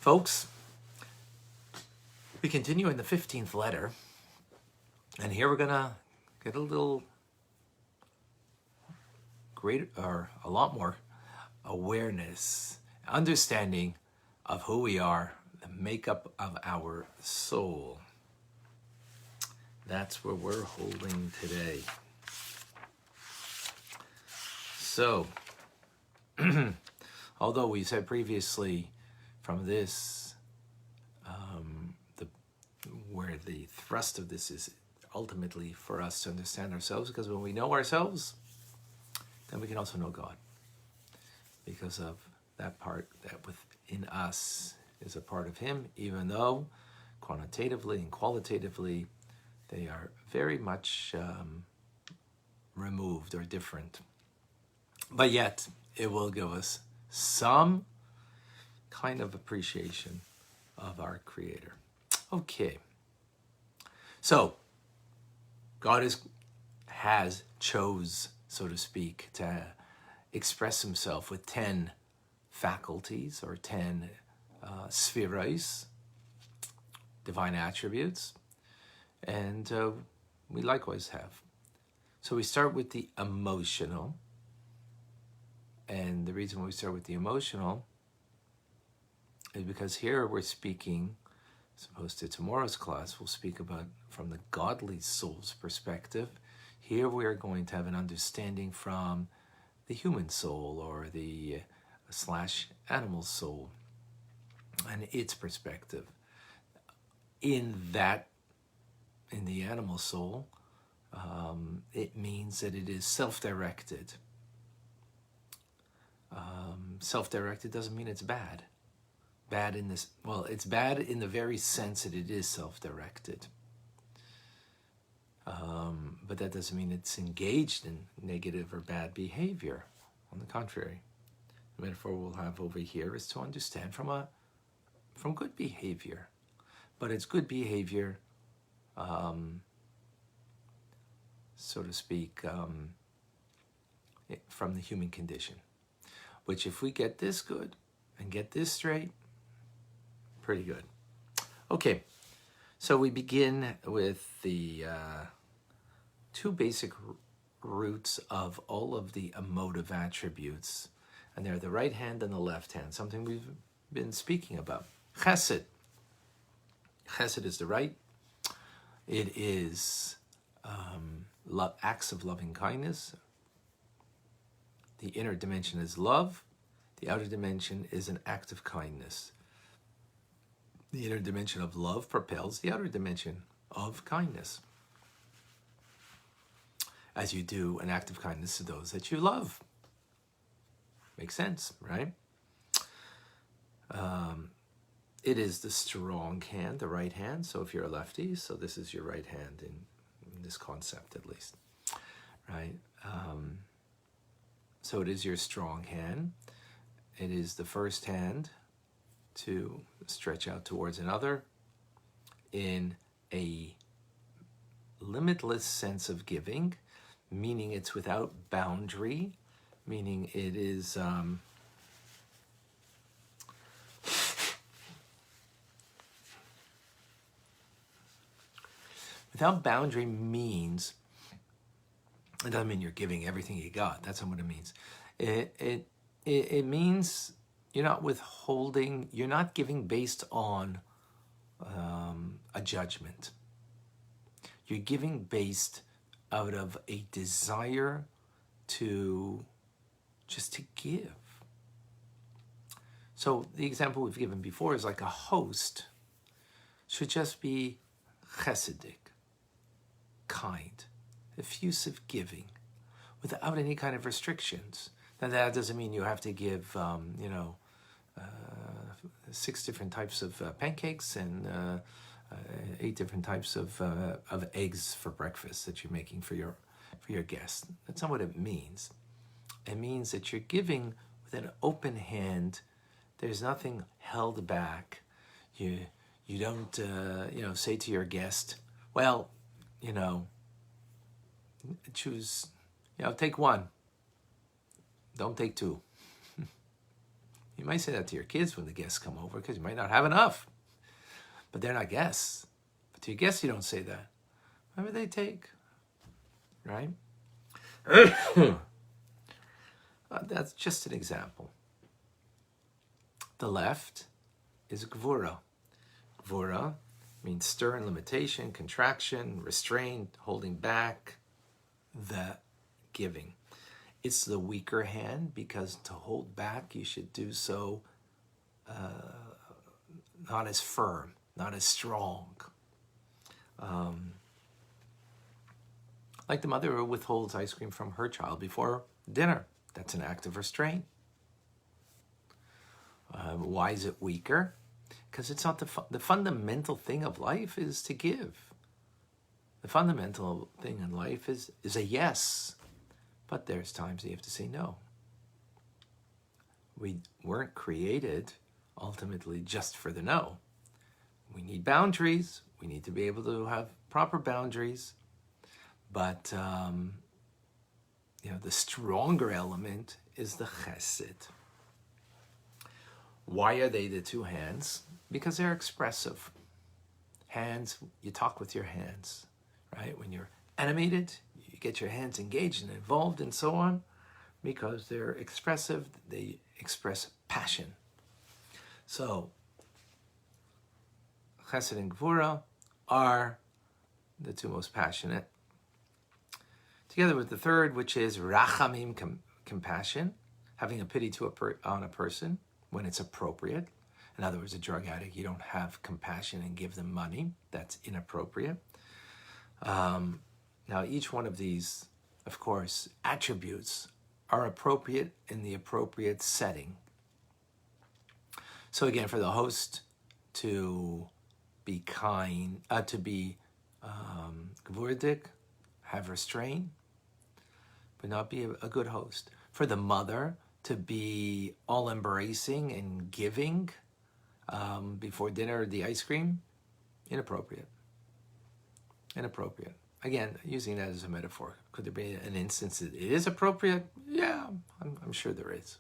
Folks, we continue in the 15th letter, and here we're going to get a little greater, or a lot more awareness, understanding of who we are, the makeup of our soul. That's where we're holding today. So, although we said previously from this, where the thrust of this is ultimately for us to understand ourselves, because when we know ourselves, then we can also know God, because of that part that within us is a part of Him, even though quantitatively and qualitatively they are very much removed or different. But yet, it will give us some kind of appreciation of our Creator. Okay. So, God has chose, so to speak, to express Himself with 10 faculties or 10 spheros, divine attributes, and we likewise have. So we start with the emotional, and the reason why we start with the emotional is because here we're speaking, as opposed to tomorrow's class, we'll speak about from the godly soul's perspective. Here we are going to have an understanding from the human soul or the / animal soul and its perspective. In the animal soul, it means that it is self-directed. Self-directed doesn't mean it's bad. It's bad in the very sense that it is self-directed. But that doesn't mean it's engaged in negative or bad behavior. On the contrary, the metaphor we'll have over here is to understand from good behavior. But it's good behavior, so to speak, from the human condition. Which, if we get this good and get this straight, pretty good. Okay, so we begin with the two basic roots of all of the emotive attributes, and they're the right hand and the left hand, something we've been speaking about. Chesed. Chesed is the right. It is acts of loving kindness. The inner dimension is love. The outer dimension is an act of kindness. The inner dimension of love propels the outer dimension of kindness, as you do an act of kindness to those that you love. Makes sense, right? It is the strong hand, the right hand. So if you're a lefty, so this is your right hand in this concept, at least, right? So it is your strong hand. It is the first hand to stretch out towards another in a limitless sense of giving, meaning it's without boundary, meaning it is without boundary means, it doesn't mean you're giving everything you got. That's not what it means. It means you're not withholding, you're not giving based on a judgment. You're giving based out of a desire to give. So the example we've given before is like a host should just be chesedic, kind, effusive giving, without any kind of restrictions. Now that doesn't mean you have to give, 6 different types of pancakes and 8 different types of eggs for breakfast that you're making for your guests. That's not what it means. It means that you're giving with an open hand. There's nothing held back. You don't say to your guest, well, choose, take one. Don't take 2. You might say that to your kids when the guests come over because you might not have enough. But they're not guests. But to your guests, you don't say that. Whatever they take, right? That's just an example. The left is gvura. Gvura means stern limitation, contraction, restraint, holding back, the giving. It's the weaker hand because to hold back, you should do so not as firm, not as strong. Like the mother who withholds ice cream from her child before dinner. That's an act of restraint. Why is it weaker? Because it's not the fundamental thing of life is to give. The fundamental thing in life is a yes. But there's times you have to say no. We weren't created ultimately just for the no. We need boundaries. We need to be able to have proper boundaries. But, the stronger element is the chesed. Why are they the two hands? Because they're expressive. Hands, you talk with your hands, right? When you're animated, you get your hands engaged and involved and so on, because they're expressive, they express passion. So, chesed and gvura are the two most passionate. Together with the third, which is rachamim, compassion, having a pity on a person when it's appropriate. In other words, a drug addict, you don't have compassion and give them money. That's inappropriate. Now, each one of these, of course, attributes are appropriate in the appropriate setting. So again, for the host to be kind, to be gvurdik, have restraint, but not be a good host. For the mother to be all embracing and giving before dinner, the ice cream, inappropriate. Inappropriate. Again, using that as a metaphor. Could there be an instance that it is appropriate? Yeah, I'm sure there is.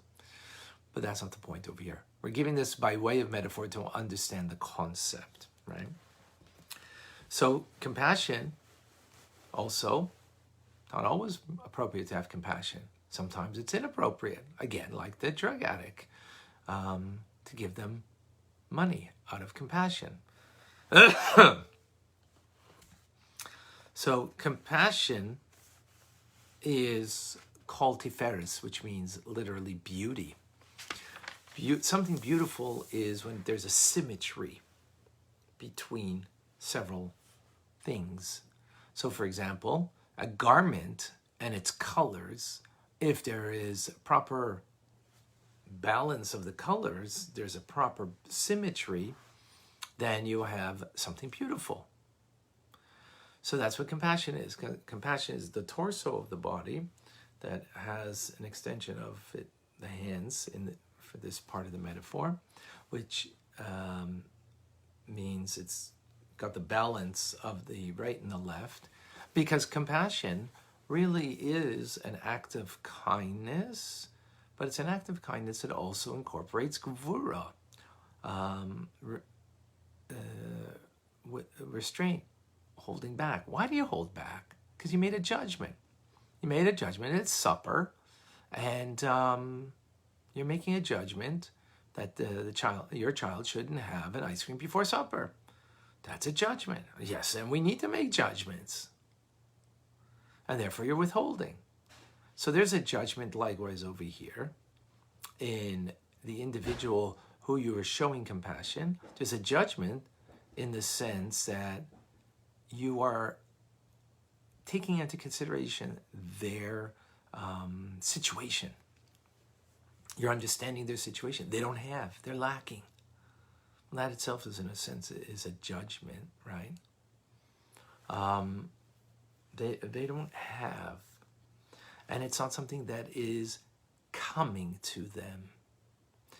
But that's not the point over here. We're giving this by way of metaphor to understand the concept, right? So compassion also, not always appropriate to have compassion. Sometimes it's inappropriate, again, like the drug addict, to give them money out of compassion. So compassion is called tiferes, which means literally beauty. Something beautiful is when there's a symmetry between several things. So for example, a garment and its colors, if there is proper balance of the colors, there's a proper symmetry, then you have something beautiful. So that's what compassion is. Compassion is the torso of the body that has an extension of it, the hands for this part of the metaphor, which means it's got the balance of the right and the left, because compassion really is an act of kindness, but it's an act of kindness that also incorporates gvura, restraint, holding back. Why do you hold back? Because you made a judgment. You made a judgment. It's supper, and you're making a judgment that your child shouldn't have an ice cream before supper. That's a judgment. Yes, and we need to make judgments. And therefore you're withholding. So there's a judgment likewise over here in the individual who you are showing compassion. There's a judgment in the sense that you are taking into consideration their situation. You're understanding their situation. They don't have. They're lacking. That itself is, in a sense, is a judgment, right? They don't have. And it's not something that is coming to them.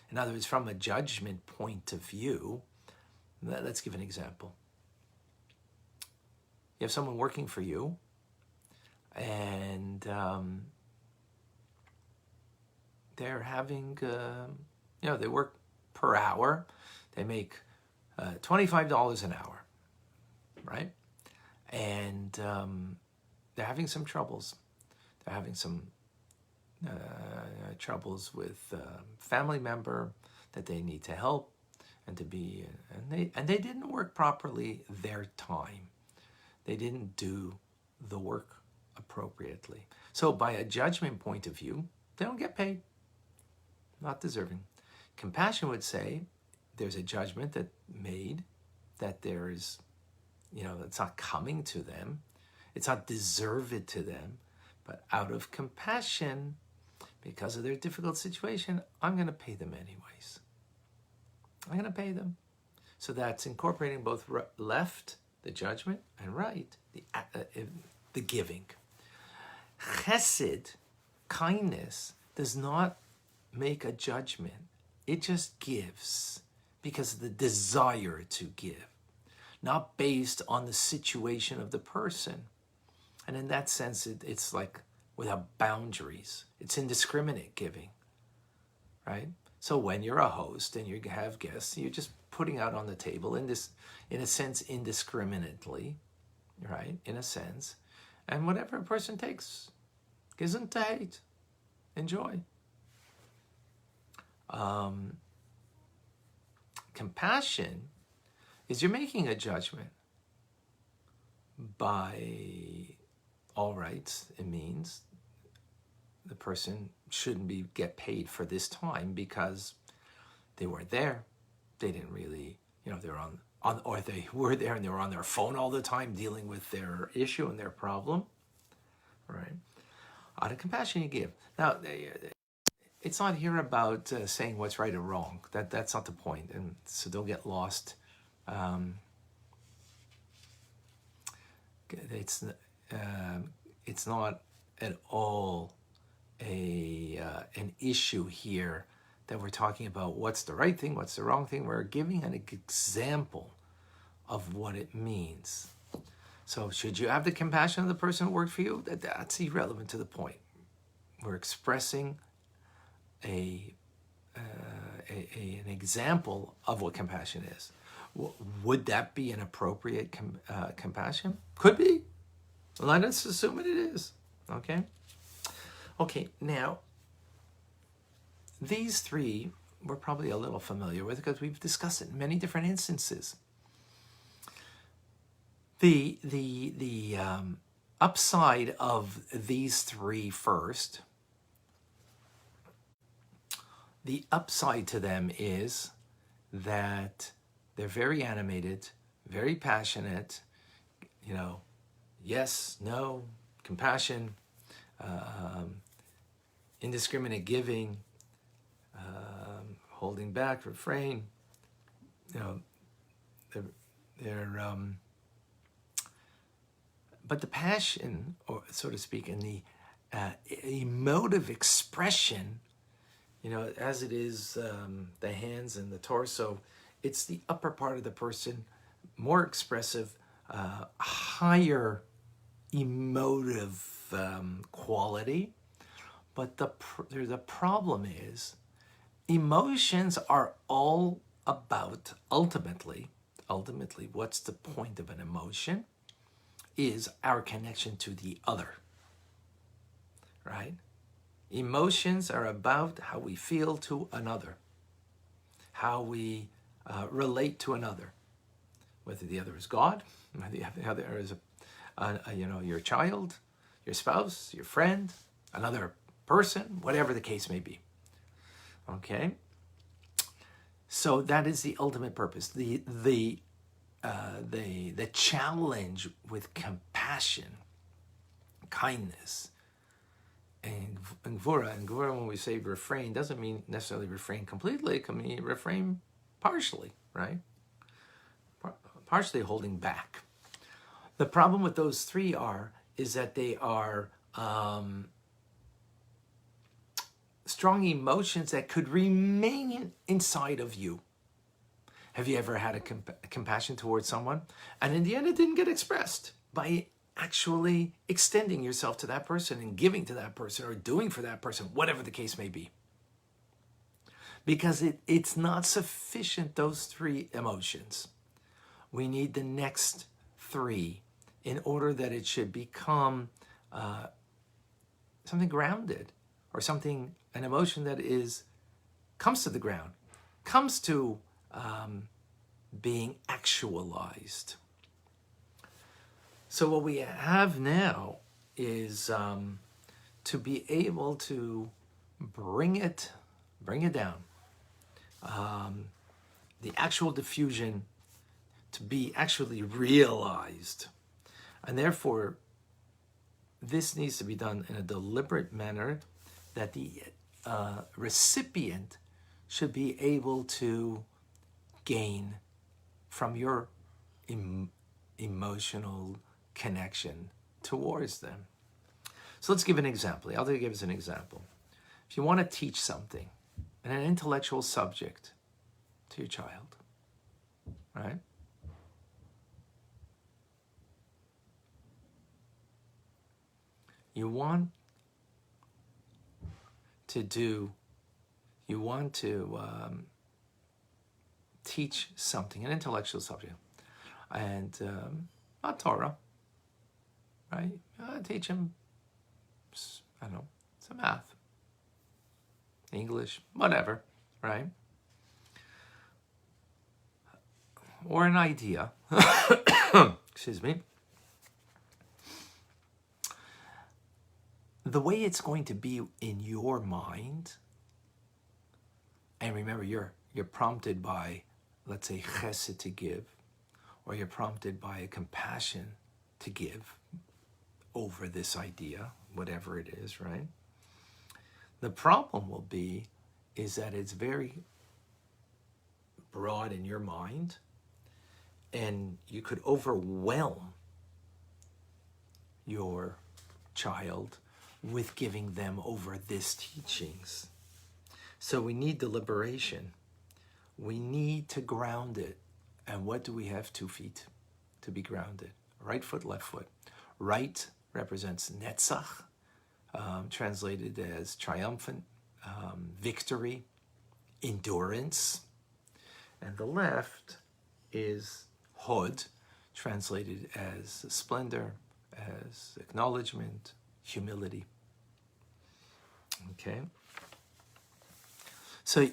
In other words, from a judgment point of view, let's give an example. You have someone working for you, and they're having They work per hour. They make $25 an hour, right? And they're having some troubles. They're having some troubles with a family member that they need to help and to be, and they didn't work properly their time. They didn't do the work appropriately. So by a judgment point of view, they don't get paid. Not deserving. Compassion would say there's a judgment that made that there is, it's not coming to them. It's not deserved to them. But out of compassion, because of their difficult situation, I'm going to pay them anyways. I'm going to pay them. So that's incorporating both left, the judgment, and right, the giving. Chesed, kindness, does not make a judgment. It just gives because of the desire to give, not based on the situation of the person. And in that sense, it's like without boundaries. It's indiscriminate giving, right? So when you're a host and you have guests, you're just putting out on the table in a sense, indiscriminately, right? In a sense. And whatever a person takes, given to hate, enjoy. Compassion is you're making a judgment by all rights. It means the person shouldn't get paid for this time because they weren't there. They didn't really, they're or they were there and they were on their phone all the time dealing with their issue and their problem, right? Out of compassion you give. Now, it's not here about saying what's right or wrong. That's not the point, and so don't get lost. It's not at all an issue here that we're talking about what's the right thing, what's the wrong thing. We're giving an example of what it means. So should you have the compassion of the person who worked for you? That's irrelevant to the point. We're expressing an example of what compassion is. Would that be an appropriate compassion? Could be. Let us assume it is. Okay? Okay, now, these three we're probably a little familiar with because we've discussed it in many different instances. The upside of these three first, the upside to them is that they're very animated, very passionate, yes, no, compassion, indiscriminate giving, holding back, refrain. But the passion, or so to speak, and the emotive expression, as it is the hands and the torso, it's the upper part of the person, more expressive, higher emotive quality. But the problem is, emotions are all about, ultimately, what's the point of an emotion? Is our connection to the other, right? Emotions are about how we feel to another, how we relate to another, whether the other is God, whether the other is your child, your spouse, your friend, another person, whatever the case may be. Okay, so that is the ultimate purpose. The challenge with compassion, kindness, and gvura. And gvura, when we say refrain, doesn't mean necessarily refrain completely. It can mean refrain partially, right? Partially holding back. The problem with those three is that they are strong emotions that could remain inside of you. Have you ever had a compassion towards someone, and in the end it didn't get expressed by actually extending yourself to that person and giving to that person or doing for that person, whatever the case may be? because it's not sufficient, those three emotions. We need the next three in order that it should become something grounded, or something, an emotion that comes to the ground, comes to being actualized. So what we have now is to be able to bring it down. The actual diffusion to be actually realized. And therefore, this needs to be done in a deliberate manner, that the recipient should be able to gain from your emotional connection towards them. So let's give an example. I'll give us an example. If you want to teach something, an intellectual subject to your child, right? You want to teach something, an intellectual subject, and not Torah, right? Teach him, I don't know, some math, English, whatever, right? Or an idea, excuse me. The way it's going to be in your mind, and remember, you're prompted by, let's say, chesed to give, or you're prompted by a compassion to give over this idea, whatever it is, right? The problem will be is that it's very broad in your mind, and you could overwhelm your child with giving them over this teachings. So we need deliberation. We need to ground it. And what do we have? 2 feet to be grounded. Right foot, left foot. Right represents netzach, translated as triumphant, victory, endurance. And the left is hod, translated as splendor, as acknowledgement, humility. Okay? So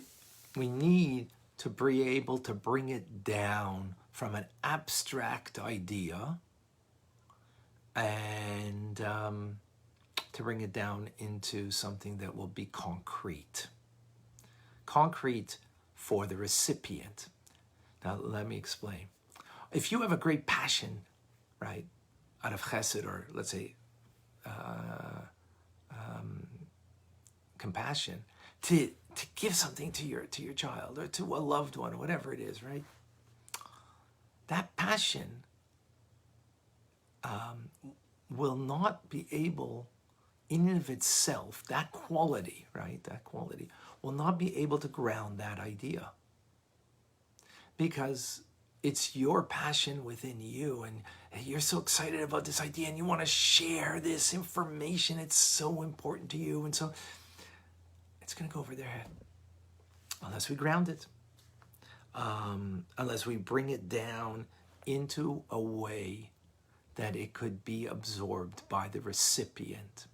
we need to be able to bring it down from an abstract idea and to bring it down into something that will be concrete. Concrete for the recipient. Now, let me explain. If you have a great passion, right, out of chesed, or let's say compassion, to give something to your child or to a loved one, or whatever it is, right? That passion will not be able, in and of itself, that quality, right? That quality will not be able to ground that idea, because it's your passion within you, and you're so excited about this idea, and you want to share this information. It's so important to you, and so it's going to go over their head unless we ground it, unless we bring it down into a way that it could be absorbed by the recipient.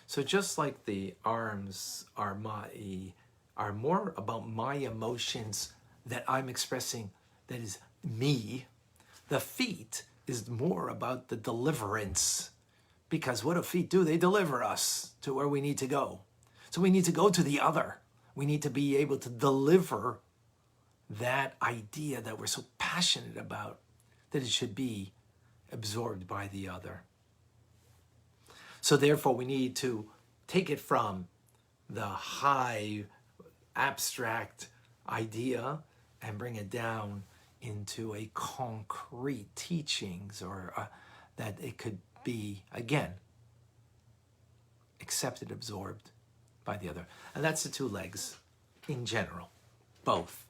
So just like the arms are more about my emotions that I'm expressing, that is me, the feet is more about the deliverance. Because what do feet do? They deliver us to where we need to go. So we need to go to the other. We need to be able to deliver that idea that we're so passionate about, that it should be absorbed by the other. So therefore, we need to take it from the high abstract idea and bring it down into a concrete teachings, or that it could be, again, accepted, absorbed by the other. And that's the 2 legs in general, both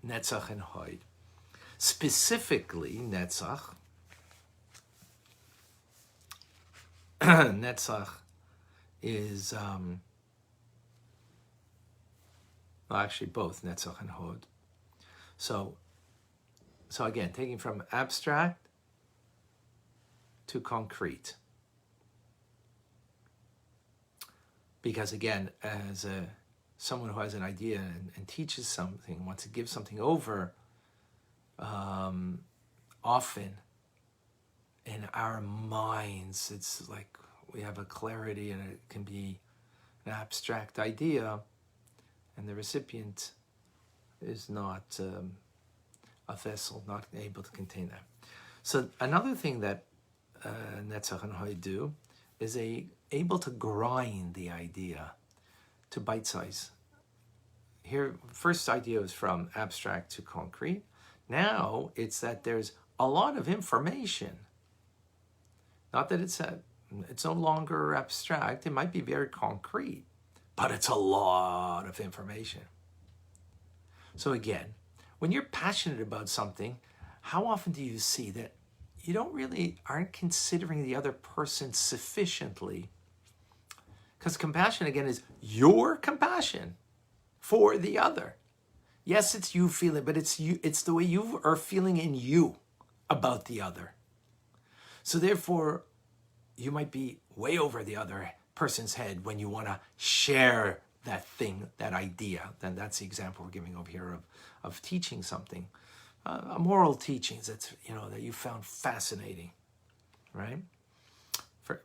netzach and hod. Specifically, netzach, netzach is Well, actually both, Netzach and Hod. So again, taking from abstract to concrete. Because again, as someone who has an idea and teaches something, wants to give something over, often in our minds, it's like we have a clarity and it can be an abstract idea, and the recipient is not a vessel, not able to contain that. So another thing that Netzach and Hod do is able to grind the idea to bite size. Here, first idea was from abstract to concrete. Now it's that there's a lot of information. Not that it's no longer abstract. It might be very concrete, but it's a lot of information. So again, when you're passionate about something, how often do you see that you aren't considering the other person sufficiently? Because compassion, again, is your compassion for the other. Yes, it's you feeling, but it's the way you are feeling in you about the other. So therefore, you might be way over the other person's head when you want to share that thing, that idea. Then that's the example we're giving over here of teaching something, a moral teachings that you found fascinating, right?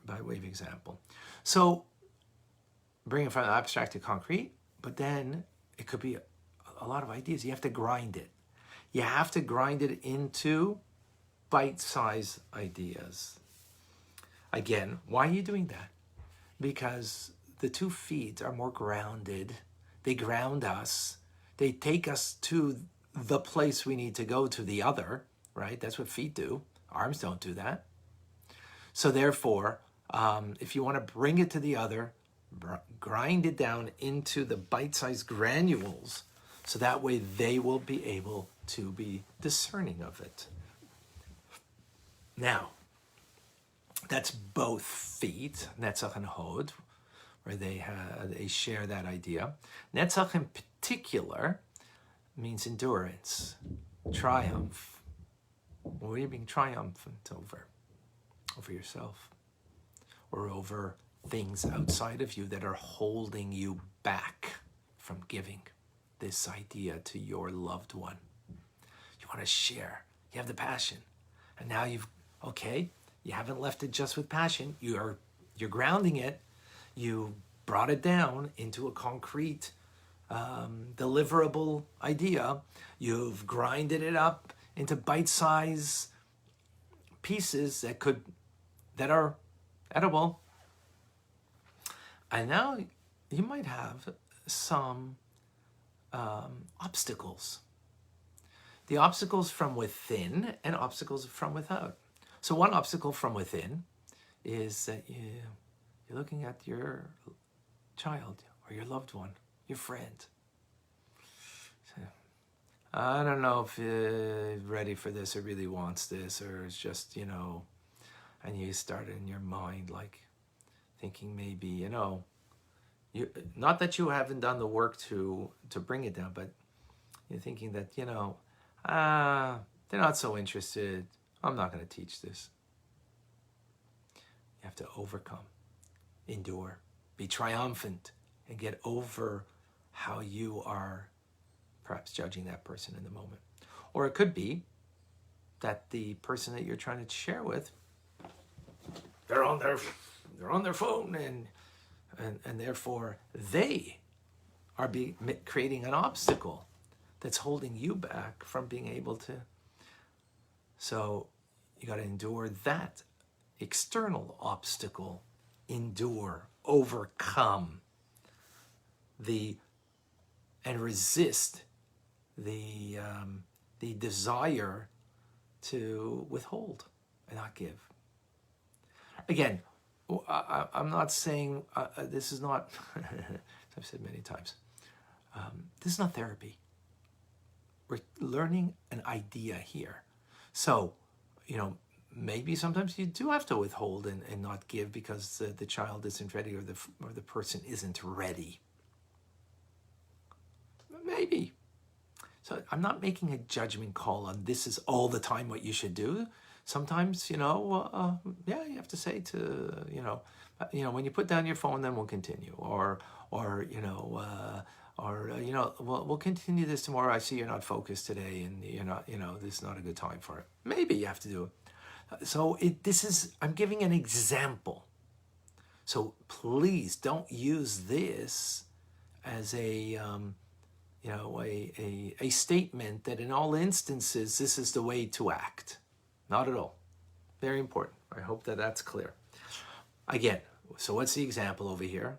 By way of example. So bring it from abstract to concrete, but then it could be a lot of ideas. You have to grind it. You have to grind it into bite-sized ideas. Again, why are you doing that? Because the 2 feet are more grounded. They ground us. They take us to the place we need to go, to the other, right? That's what feet do. Arms don't do that. So therefore, if you want to bring it to the other, grind it down into the bite-sized granules, so that way they will be able to be discerning of it. Now, that's both feet, Netzach and Hod, where they share that idea. Netzach in particular means endurance, triumph. What are you being triumphant over? Over yourself, or over things outside of you that are holding you back from giving this idea to your loved one. You want to share. You have the passion. And now you haven't left it just with passion. You're grounding it. You brought it down into a concrete, deliverable idea. You've grinded it up into bite-sized pieces that are edible. And now you might have some obstacles. The obstacles from within and obstacles from without. So one obstacle from within is that you're looking at your child or your loved one, your friend. So, I don't know if you're ready for this or really wants this, or it's just, and you start in your mind like thinking maybe, you, not that you haven't done the work to bring it down, but you're thinking that, they're not so interested. I'm not going to teach this. You have to overcome, endure, be triumphant, and get over how you are perhaps judging that person in the moment. Or it could be that the person that you're trying to share with, they're on their phone, and therefore they are creating an obstacle that's holding you back from being able to. So you got to endure that external obstacle, overcome and resist the desire to withhold and not give. Again, I'm not saying this is not, as I've said many times, this is not therapy. We're learning an idea here. So, maybe sometimes you do have to withhold and not give because the child isn't ready or the person isn't ready. Maybe. So I'm not making a judgment call on this is all the time what you should do. Sometimes, yeah, you have to say to, when you put down your phone, then we'll continue. Or we'll continue this tomorrow. I see you're not focused today and you're not, this is not a good time for it. Maybe you have to do it. So I'm giving an example. So please don't use this as a statement that in all instances, this is the way to act. Not at all. Very important. I hope that that's clear. Again, so what's the example over here?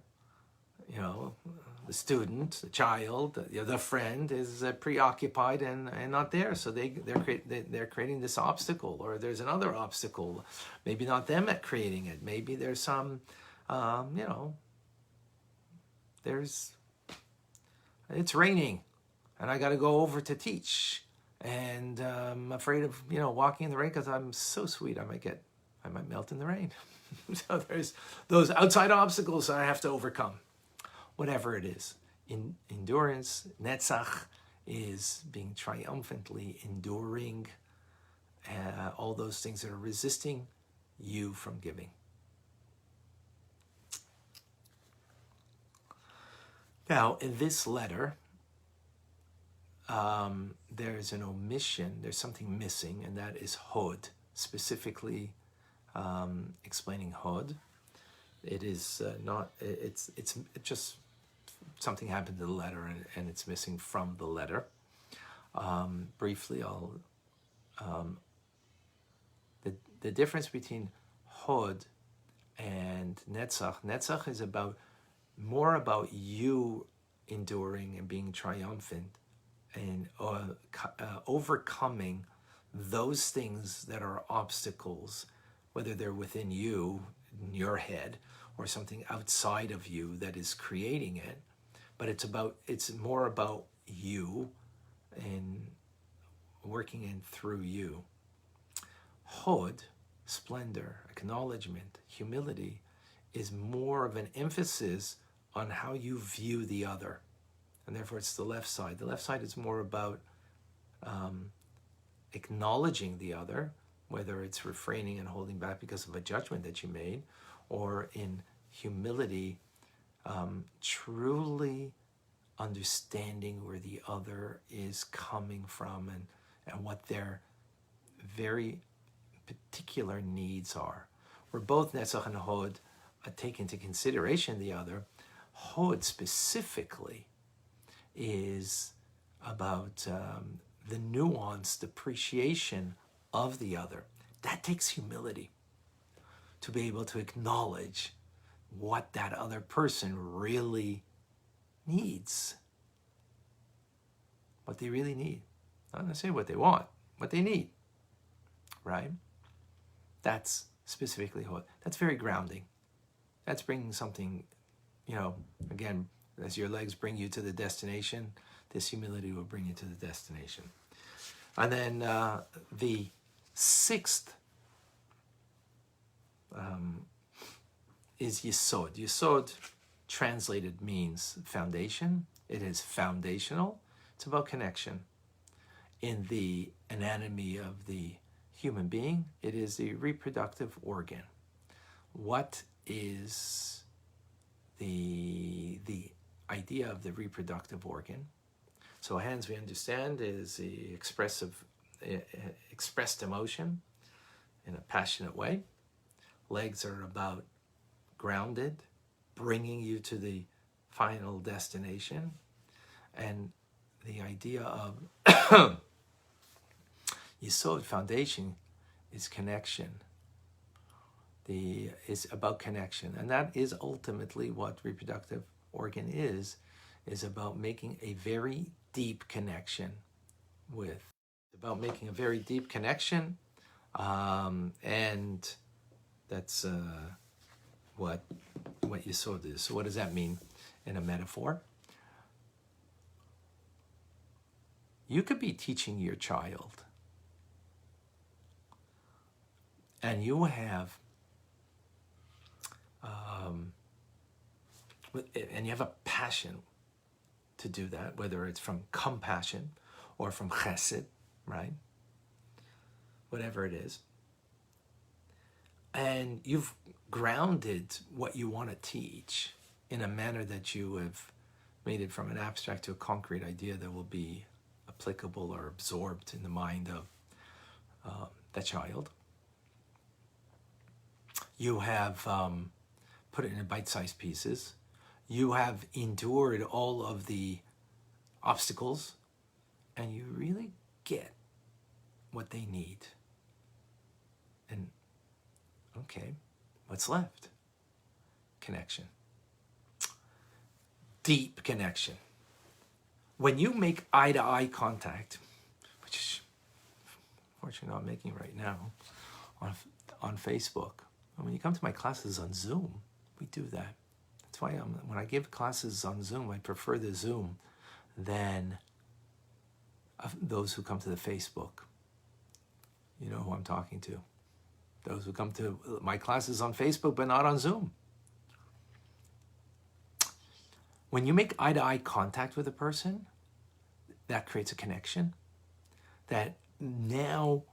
The student, the child, the friend is preoccupied and not there. So they're creating this obstacle, or there's another obstacle. Maybe not them at creating it. Maybe there's some, it's raining and I got to go over to teach. And I'm afraid of, walking in the rain because I'm so sweet. I might melt in the rain. So there's those outside obstacles that I have to overcome. Whatever it is. Endurance, netzach, is being triumphantly enduring all those things that are resisting you from giving. Now, in this letter, there's an omission, there's something missing, and that is hod, specifically explaining hod. It is it's just something happened to the letter and it's missing from the letter. Briefly, the difference between hod and netzach is more about you enduring and being triumphant and overcoming those things that are obstacles, whether they're within you, in your head, or something outside of you that is creating it. But it's more about you and working in through you. Hod, splendor, acknowledgement, humility, is more of an emphasis on how you view the other. And therefore it's the left side. The left side is more about acknowledging the other, whether it's refraining and holding back because of a judgment that you made, or in humility, truly understanding where the other is coming from and what their very particular needs are. Where both Netzach and Hod take into consideration the other, Hod specifically is about the nuanced appreciation of the other. That takes humility to be able to acknowledge what that other person really needs. What they really need. Not necessarily what they want, what they need. Right? That's specifically Hod. That's very grounding. That's bringing something, again, as your legs bring you to the destination, this humility will bring you to the destination. And then the sixth is Yesod. Yesod, translated, means foundation. It is foundational. It's about connection. In the anatomy of the human being, it is the reproductive organ. What is the idea of the reproductive organ? So hands, we understand, is the expressed emotion in a passionate way. Legs are about grounded, bringing you to the final destination. And the idea of Yesod, foundation, is connection. Is about connection. And that is ultimately what reproductive organ is about making a very deep connection with. About making a very deep connection, and that's what Yesod is. So what does that mean in a metaphor? You could be teaching your child, and you have a passion to do that, whether it's from compassion or from chesed, right? Whatever it is. And you've grounded what you want to teach in a manner that you have made it from an abstract to a concrete idea that will be applicable or absorbed in the mind of the child. You have put it in bite-sized pieces. You have endured all of the obstacles, and you really get what they need. And okay, what's left? Connection. Deep connection. When you make eye-to-eye contact, which is unfortunately not making right now on Facebook. And when you come to my classes on Zoom, we do that. That's why when I give classes on Zoom, I prefer the Zoom than those who come to the Facebook. You know who I'm talking to. Those who come to my classes on Facebook but not on Zoom. When you make eye-to-eye contact with a person, that creates a connection that now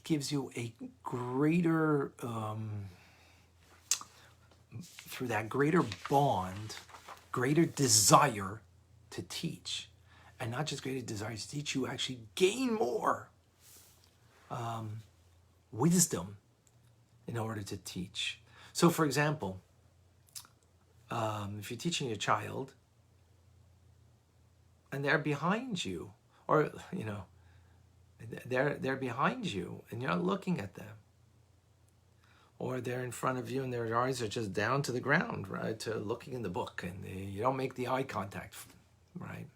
gives you a greater, through that greater bond, greater desire to teach. And not just greater desire to teach, you actually gain more wisdom in order to teach. So for example, if you're teaching your child and they're behind you, or they're behind you and you're not looking at them, or they're in front of you and their eyes are just down to the ground, right, to looking in the book, and you don't make the eye contact, right?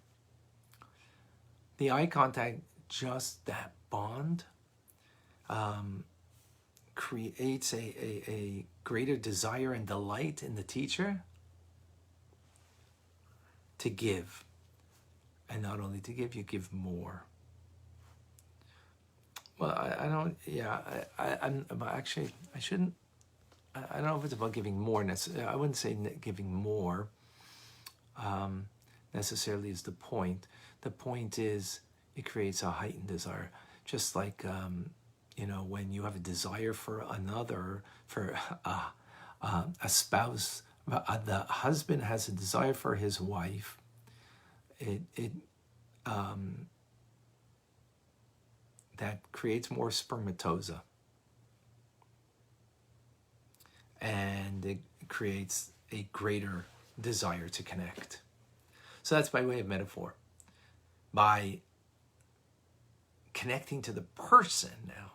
The eye contact, just that bond, creates a greater desire and delight in the teacher to give. And not only to give, you give more. Well, I don't, I'm actually, I shouldn't, I don't know if it's about giving more. I wouldn't say giving more necessarily is the point. The point is it creates a heightened desire. Just like, when you have a desire for another, for a spouse, the husband has a desire for his wife, that creates more spermatoza. And it creates a greater desire to connect. So that's by way of metaphor. By connecting to the person now,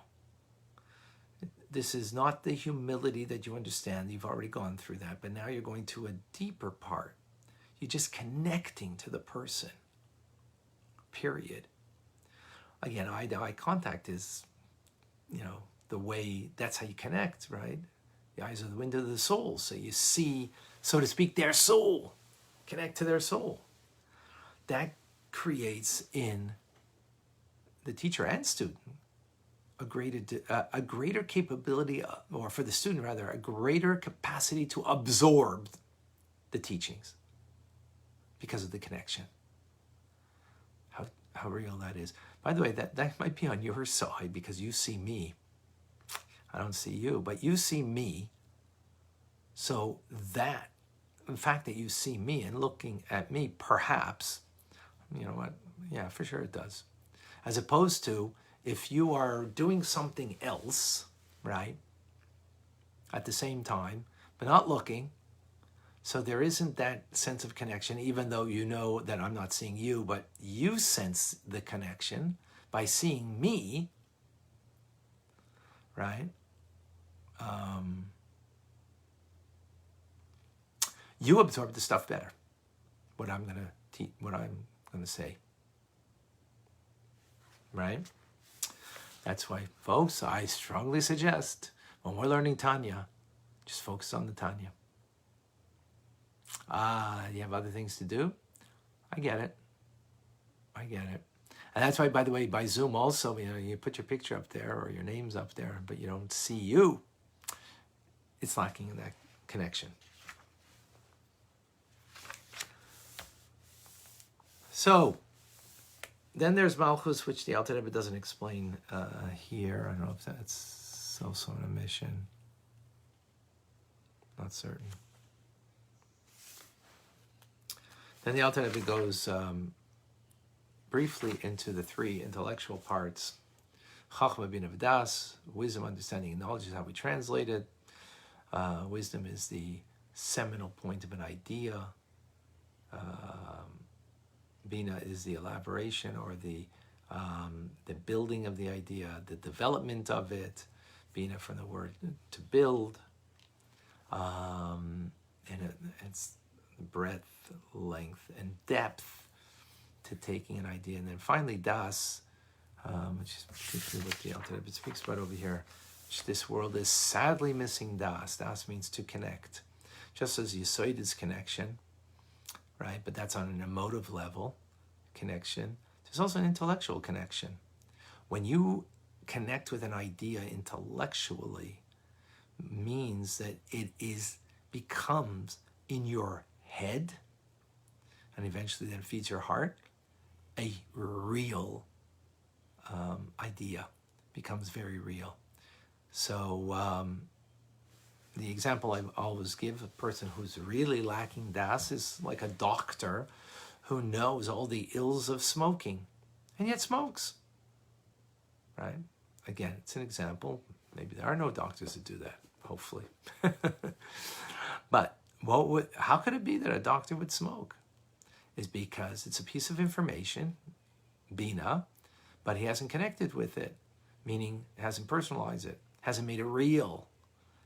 this is not the humility that you understand. You've already gone through that. But now you're going to a deeper part. You're just connecting to the person. Period. Again, eye-to-eye contact is, the way, that's how you connect, right? The eyes are the window of the soul. So you see, so to speak, their soul. Connect to their soul. That creates in the teacher and student a greater capability, or for the student rather, a greater capacity to absorb the teachings because of the connection. How real that is. By the way, that might be on your side because you see me. I don't see you, but you see me. So that, the fact that you see me and looking at me, perhaps, you know what? Yeah, for sure it does. As opposed to if you are doing something else, right, at the same time, but not looking, so there isn't that sense of connection, even though you know that I'm not seeing you, but you sense the connection by seeing me, right? You absorb the stuff better. What I'm gonna say, right? That's why, folks, I strongly suggest when we're learning Tanya, just focus on the Tanya. You have other things to do? I get it. And that's why, by the way, by Zoom also, you put your picture up there or your name's up there, but you don't see you. It's lacking in that connection. So then there's Malchus, which the Alter Rebbe doesn't explain here. I don't know if that's also an omission. Not certain. Then the Alter Rebbe goes briefly into the three intellectual parts. Chachma bina v'das, wisdom, understanding, and knowledge is how we translate it. Wisdom is the seminal point of an idea. Bina is the elaboration or the building of the idea, the development of it. Bina from the word to build. And it's breadth, length, and depth to taking an idea. And then finally, das, which is particularly what the Alter Rebbe speaks about over here, which this world is sadly missing das. Das means to connect. Just as Yesoid is connection, right? But that's on an emotive level, connection. There's also an intellectual connection. When you connect with an idea intellectually, means that it becomes in your head, and eventually then feeds your heart, a real idea, becomes very real. So the example I always give, a person who's really lacking das is like a doctor who knows all the ills of smoking and yet smokes, right? Again, it's an example. Maybe there are no doctors that do that, hopefully. But how could it be that a doctor would smoke? Is because it's a piece of information, bina, but he hasn't connected with it, meaning hasn't personalized it, hasn't made it real,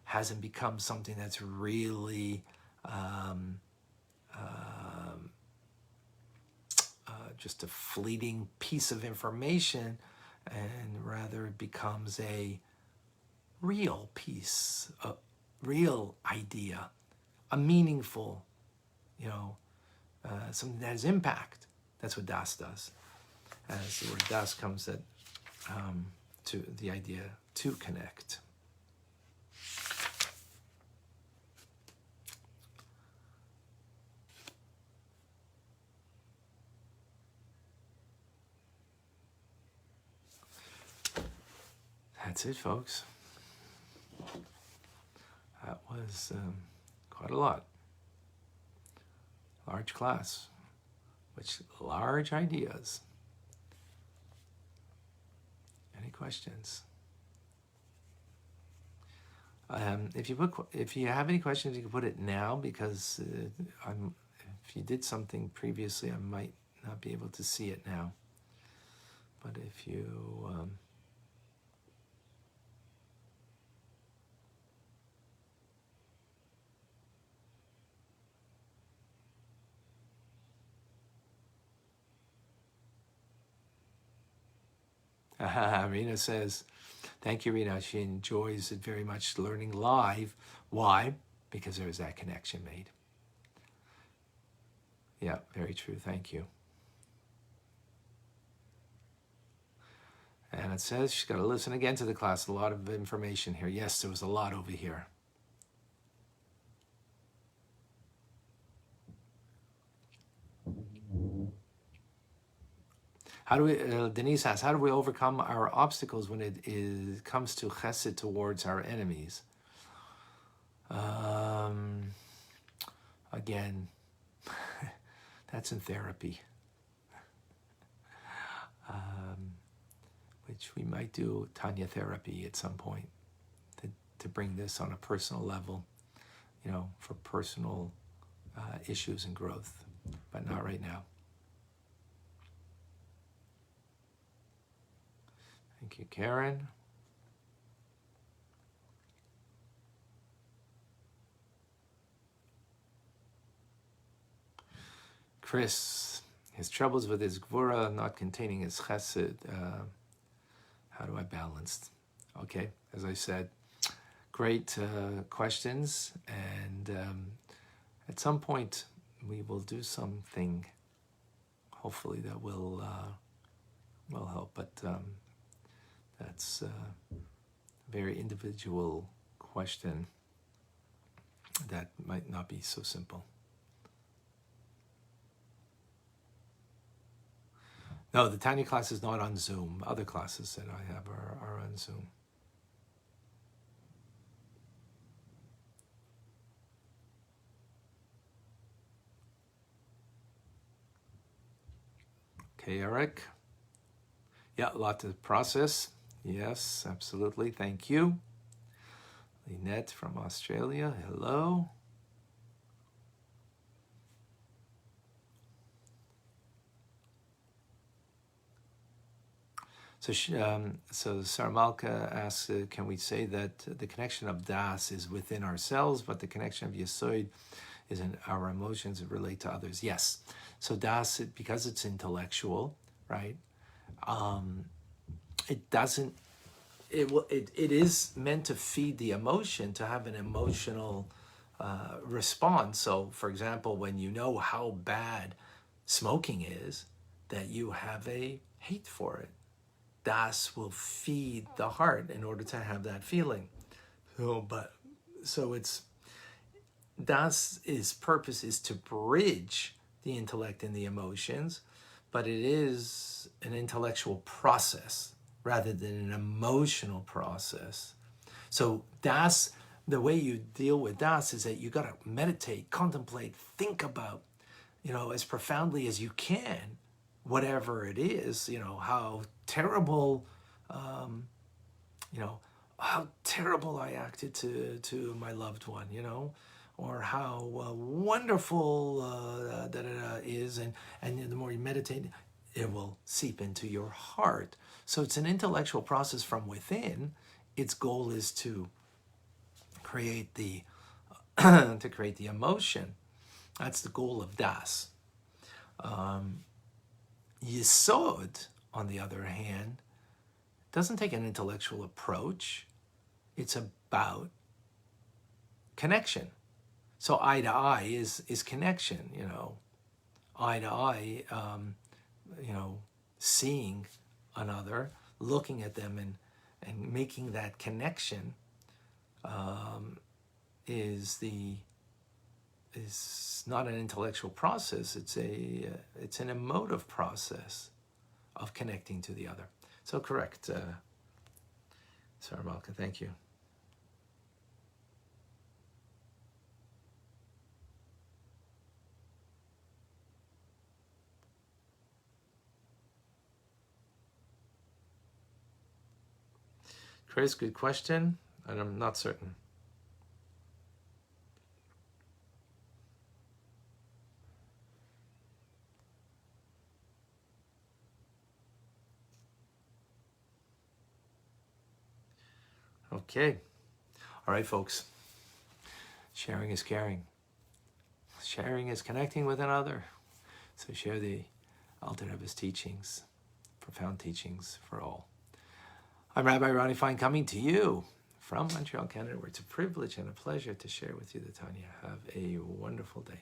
hasn't become something that's really just a fleeting piece of information, and rather it becomes a real piece, a real idea, a meaningful, something that has impact. That's what das does. As the word das comes to the idea to connect. That's it, folks. That was quite a lot. Large class, which large ideas. Any questions? If you have any questions, you can put it now, because if you did something previously, I might not be able to see it now. But if you Rena says, thank you, Rena. She enjoys it very much, learning live. Why? Because there was that connection made. Yeah, very true. Thank you. And it says she's got to listen again to the class. A lot of information here. Yes, there was a lot over here. Denise asks, how do we overcome our obstacles when it comes to chesed towards our enemies? Again, that's in therapy, which we might do Tanya therapy at some point to bring this on a personal level, for personal issues and growth, but not right now. Thank you, Karen. Chris, his troubles with his gvura not containing his chesed. How do I balance? Okay, as I said, great questions, and at some point we will do something, hopefully, that will help, but that's a very individual question that might not be so simple. No, the Tanya class is not on Zoom. Other classes that I have are on Zoom. Okay, Eric. Yeah, a lot to process. Yes, absolutely. Thank you. Lynette from Australia. Hello. So, Saramalka asks, can we say that the connection of Das is within ourselves, but the connection of Yesod is in our emotions that relate to others? Yes. So Das, because it's intellectual, right? It doesn't. It is meant to feed the emotion, to have an emotional response. So, for example, when you know how bad smoking is, that you have a hate for it. Das will feed the heart in order to have that feeling. So it's Das's purpose is to bridge the intellect and the emotions, but it is an intellectual process rather than an emotional process. So Das, the way you deal with Das is that you got to meditate, contemplate, think about, as profoundly as you can, whatever it is, how terrible, how terrible I acted to my loved one, or how wonderful that it is, and the more you meditate, it will seep into your heart. So it's an intellectual process from within. Its goal is to create the emotion. That's the goal of Das. Yesod, on the other hand, doesn't take an intellectual approach. It's about connection. So eye to eye is connection, eye to eye, seeing another, looking at them and making that connection is not an intellectual process. It's an emotive process of connecting to the other. So correct, Sarah Malka, thank you. Chris, good question, and I'm not certain. Okay. All right, folks. Sharing is caring. Sharing is connecting with another. So share the Alter Rebbe's teachings, profound teachings for all. I'm Rabbi Ronnie Fine coming to you from Montreal, Canada, where it's a privilege and a pleasure to share with you the Tanya. Have a wonderful day.